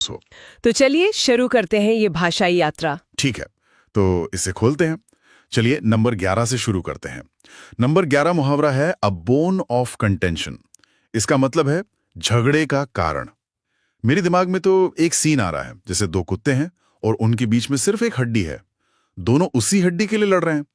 सो तो चलिए शुरू करते हैं ये भाषाई यात्रा। ठीक है, तो इसे खोलते हैं। चलिए नंबर 11 से शुरू करते हैं। नंबर 11 मुहावरा है अ बोन ऑफ कंटेंशन। इसका मतलब है झगड़े का कारण। मेरे दिमाग में तो एक सीन आ रहा है, जैसे दो कुत्ते हैं और उनके बीच में सिर्फ एक हड्डी है। दोनों उसी हड्डी के लिए लड़ रहे हैं।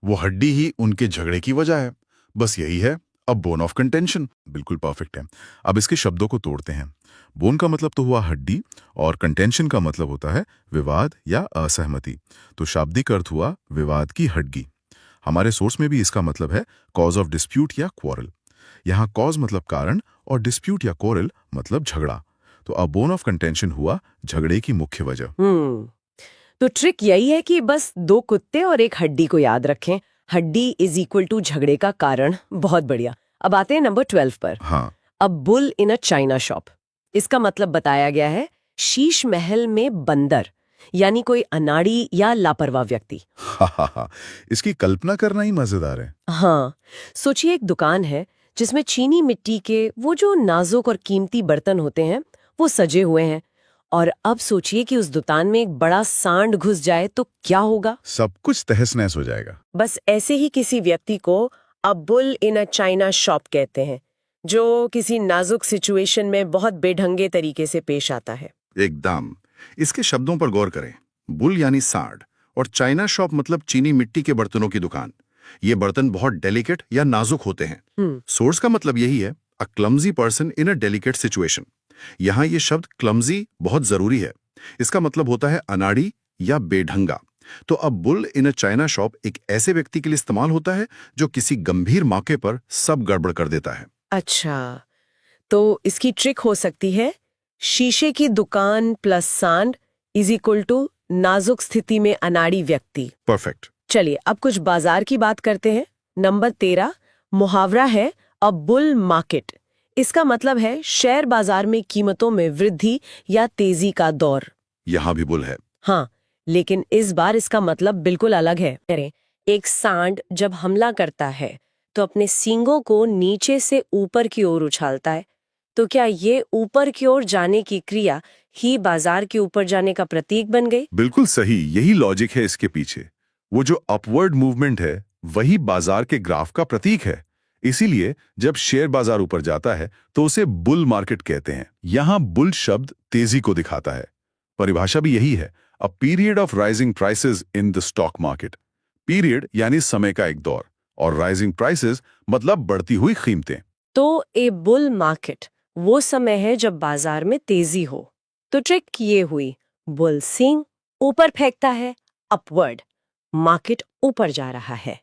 वो हड्डी ही उनके झगड़े की वजह है। बस यही है अ बोन ऑफ कंटेंशन। बिल्कुल परफेक्ट है। अब इसके शब्दों को तोड़ते हैं। बोन का मतलब तो हुआ हड्डी और कंटेंशन का मतलब होता है विवाद या असहमति। तो शाब्दिक अर्थ हुआ विवाद की हड्डी। हमारे सोर्स में भी इसका मतलब है कॉज ऑफ डिस्प्यूट या क्वारल। यहाँ कॉज मतलब कारण और डिस्प्यूट या क्वारल मतलब झगड़ा। तो अ बोन ऑफ कंटेंशन हुआ झगड़े की मुख्य वजह। तो ट्रिक यही है कि बस दो कुत्ते और एक हड्डी को याद रखें। हड्डी इज इक्वल टू झगड़े का कारण। बहुत बढ़िया। अब आते हैं नंबर 12 पर। हाँ, a bull in a China shop. इसका मतलब बताया गया है शीश महल में बंदर, यानी कोई अनाड़ी या लापरवाह व्यक्ति। हा। इसकी कल्पना करना ही मजेदार है। हाँ, सोचिए एक दुकान है जिसमें चीनी मिट्टी के वो जो नाजुक और कीमती बर्तन होते हैं वो सजे हुए हैं। और अब सोचिए कि उस दुकान में एक बड़ा सांड घुस जाए तो क्या होगा। सब कुछ तहस नहस हो जाएगा। बस ऐसे ही किसी व्यक्ति को a bull in a China shop कहते हैं, जो किसी नाजुक सिचुएशन में बहुत बेढंगे तरीके से पेश आता है। एकदम। इसके शब्दों पर गौर करें। बुल यानी सांड और चाइना शॉप मतलब चीनी मिट्टी के बर्तनों की दुकान। ये बर्तन बहुत डेलिकेट या नाजुक होते हैं। सोर्स का मतलब यही है a clumsy person in a delicate situation. यहाँ ये शब्द क्लमजी बहुत जरूरी है। इसका मतलब होता है अनाड़ी या बेढंगा। तो अब bull in a China shop एक ऐसे व्यक्ति के लिए इस्तेमाल होता है जो किसी गंभीर मौके पर सब गड़बड़ कर देता है। अच्छा, तो इसकी ट्रिक हो सकती है शीशे की दुकान प्लस सांड इज इक्वल टू नाजुक स्थिति में अनाड़ी व्यक्ति। परफेक्ट। चलिए अब कुछ बाजार की बात करते हैं। नंबर 13 मुहावरा है अ बुल मार्केट। इसका मतलब है शेयर बाजार में कीमतों में वृद्धि या तेजी का दौर। यहाँ भी बुल है। हाँ, लेकिन इस बार इसका मतलब बिल्कुल अलग है। अरे, एक सांड जब हमला करता है तो अपने सींगों को नीचे से ऊपर की ओर उछालता है। तो क्या ये ऊपर की ओर जाने की क्रिया ही बाजार के ऊपर जाने का प्रतीक बन गई? बिल्कुल सही, यही लॉजिक है इसके पीछे। वो जो अपवर्ड मूवमेंट है वही बाजार के ग्राफ का प्रतीक है। इसीलिए जब शेयर बाजार ऊपर जाता है तो उसे बुल मार्केट कहते हैं। यहाँ बुल शब्द तेजी को दिखाता है। परिभाषा भी यही है, a period of rising prices in the stock market. Period यानी समय का एक दौर और राइजिंग प्राइसेस मतलब बढ़ती हुई कीमतें। तो ए बुल मार्केट वो समय है जब बाजार में तेजी हो। तो ट्रिक ये हुई, बुल सींग ऊपर फेंकता है, अपवर्ड, मार्केट ऊपर जा रहा है।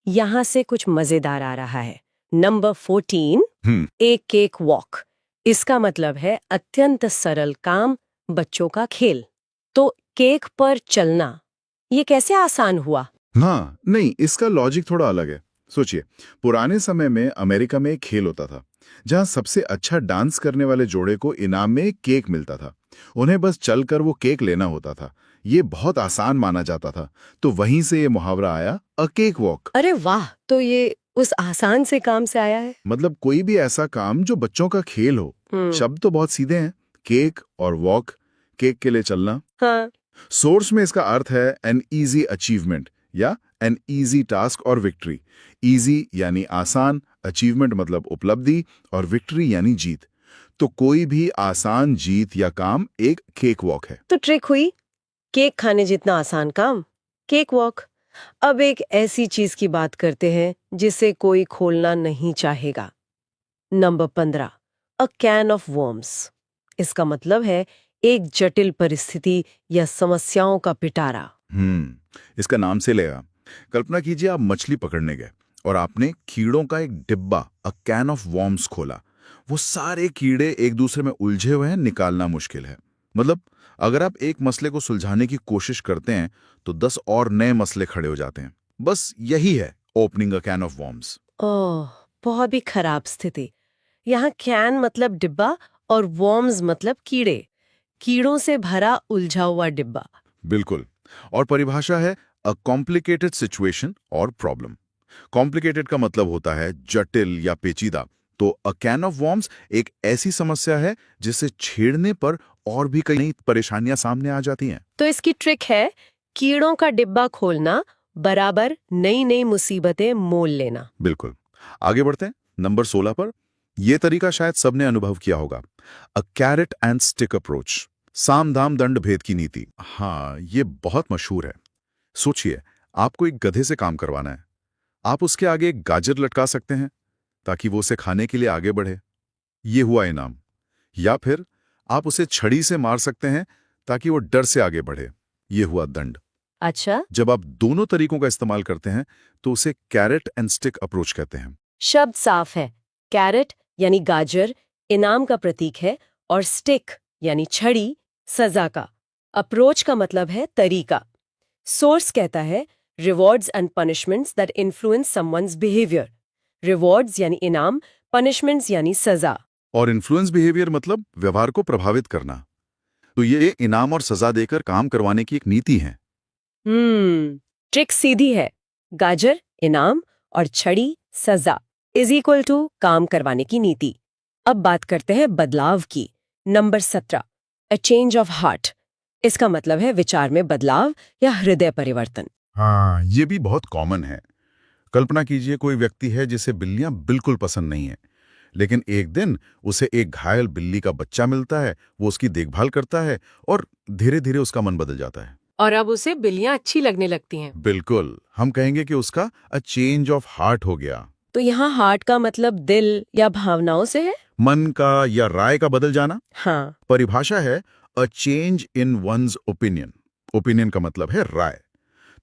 यहां से कुछ मजेदार आ रहा है। नंबर 14 ए केक वॉक। इसका मतलब है अत्यंत सरल काम, बच्चों का खेल। तो केक पर चलना ये कैसे आसान हुआ? हाँ, नहीं, इसका लॉजिक थोड़ा अलग है। सोचिए, पुराने समय में अमेरिका में एक खेल होता था जहां सबसे अच्छा डांस करने वाले जोड़े को इनाम में एक केक मिलता था। उन्हें बस चलकर वो केक लेना होता था। ये बहुत आसान माना जाता था। तो वहीं से ये मुहावरा आया, अ केक वॉक। अरे वाह, तो ये उस आसान से काम से आया है। मतलब कोई भी ऐसा काम जो बच्चों का खेल हो। शब्द तो बहुत सीधे हैं, केक और वॉक, केक के लिए चलना। हाँ। सोर्स में इसका अर्थ है एन इजी अचीवमेंट या एन इजी टास्क और विक्ट्री। इजी यानी आसान, अचीवमेंट मतलब उपलब्धि और विक्ट्री यानी जीत। तो कोई भी आसान जीत या काम एक केक वॉक है। तो ट्रिक हुई केक खाने जितना आसान काम, केक वॉक। अब एक ऐसी चीज की बात करते हैं जिसे कोई खोलना नहीं चाहेगा। Number 15 a can of worms. इसका मतलब है एक जटिल परिस्थिति या समस्याओं का पिटारा। इसका नाम से लेगा। कल्पना कीजिए आप मछली पकड़ने गए और आपने कीड़ों का एक डिब्बा, अ कैन ऑफ वॉर्म्स खोला। वो सारे कीड़े एक दूसरे में उलझे हुए हैं, निकालना मुश्किल है। मतलब अगर आप एक मसले को सुलझाने की कोशिश करते हैं तो 10 और नए मसले खड़े हो जाते हैं। बस यही है opening a can of worms. ओह, बहुत ही खराब स्थिति। यहाँ कैन मतलब डिब्बा और वर्म्स मतलब कीड़े। कीड़ों से भरा उलझा हुआ डिब्बा। बिल्कुल। और परिभाषा है अ कॉम्प्लिकेटेड सिचुएशन और प्रॉब्लम। कॉम्प्लिकेटेड का मतलब होता है जटिल या पेचीदा, तो अ कैन ऑफ वॉर्म्स एक ऐसी समस्या है जिसे छेड़ने पर और भी कई नई परेशानियां सामने आ जाती हैं। तो इसकी ट्रिक है कीड़ों का डिब्बा खोलना बराबर नई नई मुसीबतें मोल लेना। बिल्कुल। आगे बढ़ते हैं नंबर 16 पर। यह तरीका शायद सबने अनुभव किया होगा, अ कैरेट एंड स्टिक अप्रोच, साम दाम दंड भेद की नीति। हाँ, ये बहुत मशहूर है। सोचिए, आपको एक गधे से काम करवाना है। आप उसके आगे एक गाजर लटका सकते हैं ताकि वो उसे खाने के लिए आगे बढ़े, ये हुआ इनाम। या फिर आप उसे छड़ी से मार सकते हैं ताकि वो डर से आगे बढ़े, ये हुआ दंड। अच्छा, जब आप दोनों तरीकों का इस्तेमाल करते हैं तो उसे कैरेट एंड स्टिक अप्रोच कहते हैं। शब्द साफ है। कैरेट यानी गाजर इनाम का प्रतीक है और स्टिक यानी छड़ी सजा का। अप्रोच का मतलब है तरीका। सोर्स कहता है rewards and punishments that influence someone's behaviour. Rewards यानी इनाम, पनिशमेंट्स यानी सजा। और इन्फ्लुएंस बिहेवियर मतलब व्यवहार को प्रभावित करना। तो ये इनाम और सजा देकर काम करवाने की एक नीति है। ट्रिक सीधी है। गाजर इनाम और छड़ी सजा इज इक्वल टू काम करवाने की नीति। अब बात करते हैं बदलाव की। Number 17, a change of heart. इसका मतलब है विचार में बदलाव या हृदय परिवर्तन। हाँ, ये भी बहुत कॉमन है। कल्पना कीजिए, कोई व्यक्ति है जिसे बिल्लियां बिल्कुल पसंद नहीं है, लेकिन एक दिन उसे एक घायल बिल्ली का बच्चा मिलता है, वो उसकी देखभाल करता है और धीरे धीरे उसका मन बदल जाता है। और अब उसे बिल्लियां अच्छी लगने लगती हैं। बिल्कुल, हम कहेंगे कि उसका अ चेंज ऑफ हार्ट हो गया। तो यहाँ हार्ट का मतलब दिल या भावनाओं से है। मन का या राय का बदल जाना। हाँ, परिभाषा है a change in one's opinion. Opinion का मतलब है राय।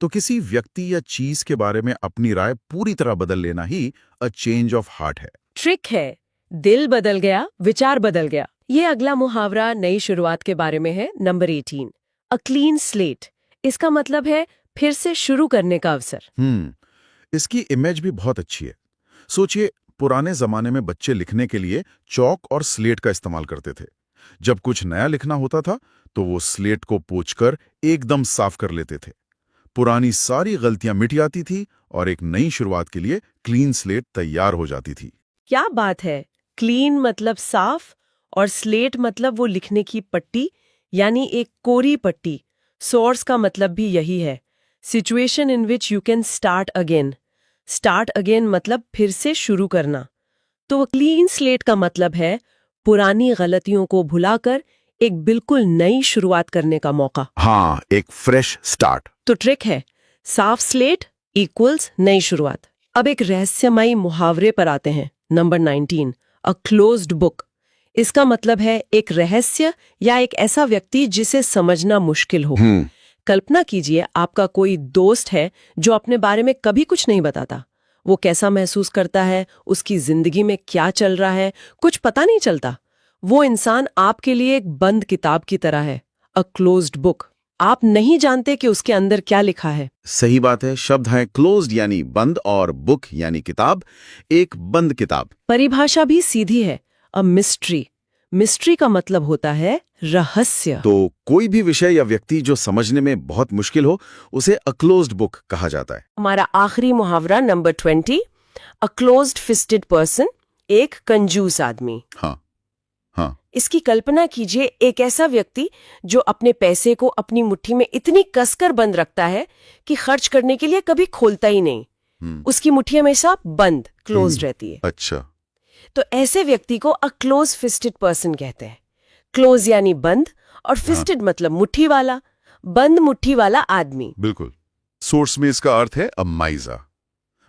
तो किसी व्यक्ति या चीज के बारे में अपनी राय पूरी तरह बदल लेना ही अ चेंज ऑफ हार्ट है। ट्रिक है दिल बदल गया विचार बदल गया। ये अगला मुहावरा नई शुरुआत के बारे में है। Number 18, a clean slate. इसका मतलब है फिर से शुरू करने का अवसर। इसकी इमेज भी बहुत अच्छी है। सोचिए, पुराने जमाने में बच्चे लिखने के लिए चौक और स्लेट का इस्तेमाल करते थे। जब कुछ नया लिखना होता था तो वो स्लेट को पोंछकर एकदम साफ कर लेते थे। पुरानी सारी गलतियां मिट जाती थी और एक नई शुरुआत के लिए क्लीन स्लेट तैयार हो जाती थी। क्या बात है। क्लीन मतलब साफ और स्लेट मतलब वो लिखने की पट्टी यानी एक कोरी पट्टी। सोर्स का मतलब भी यही है, situation in which you can start again. Start again मतलब फिर से शुरू करना। तो क्लीन स्लेट का मतलब है पुरानी गलतियों को भुलाकर एक बिल्कुल नई शुरुआत करने का मौका। हाँ, एक फ्रेश स्टार्ट। तो ट्रिक है साफ स्लेट इक्वल्स नई शुरुआत। अब एक रहस्यमयी मुहावरे पर आते हैं। Number 19, a closed book. इसका मतलब है एक रहस्य या एक ऐसा व्यक्ति जिसे समझना मुश्किल हो। कल्पना कीजिए आपका कोई दोस्त है जो अपने बारे में कभी कुछ नहीं बताता। वो कैसा महसूस करता है, उसकी जिंदगी में क्या चल रहा है, कुछ पता नहीं चलता। वो इंसान आपके लिए एक बंद किताब की तरह है, अ क्लोज्ड बुक। आप नहीं जानते कि उसके अंदर क्या लिखा है। सही बात है, शब्द है क्लोज्ड यानी बंद और बुक यानी किताब, एक बंद किताब। परिभाषा भी सीधी है, अ मिस्ट्री। मिस्ट्री का मतलब होता है रहस्य। तो कोई भी विषय या व्यक्ति जो समझने में बहुत मुश्किल हो, उसे अ क्लोज्ड बुक कहा जाता है। हमारा आखिरी मुहावरा number 20, a closed fisted person. एक कंजूस आदमी। हाँ। इसकी कल्पना कीजिए, एक ऐसा व्यक्ति जो अपने पैसे को अपनी मुट्ठी में इतनी कसकर बंद रखता है कि खर्च करने के लिए कभी खोलता ही नहीं। उसकी मुट्ठी हमेशा बंद क्लोज रहती है। अच्छा। तो ऐसे व्यक्ति को अ क्लोज फिस्टेड पर्सन कहते हैं। क्लोज यानी बंद और फिस्टेड मतलब मुट्ठी वाला, बंद मुट्ठी वाला आदमी। बिल्कुल। सोर्स में इसका अर्थ है अ माइजा।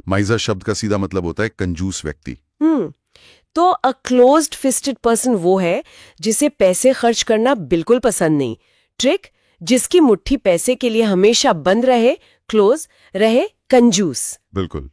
माइजा शब्द का सीधा मतलब होता है कंजूस व्यक्ति। तो अ क्लोज्ड फिस्टेड पर्सन वो है जिसे पैसे खर्च करना बिल्कुल पसंद नहीं। ट्रिक, जिसकी मुट्ठी पैसे के लिए हमेशा बंद रहे, क्लोज रहे, कंजूस। बिल्कुल।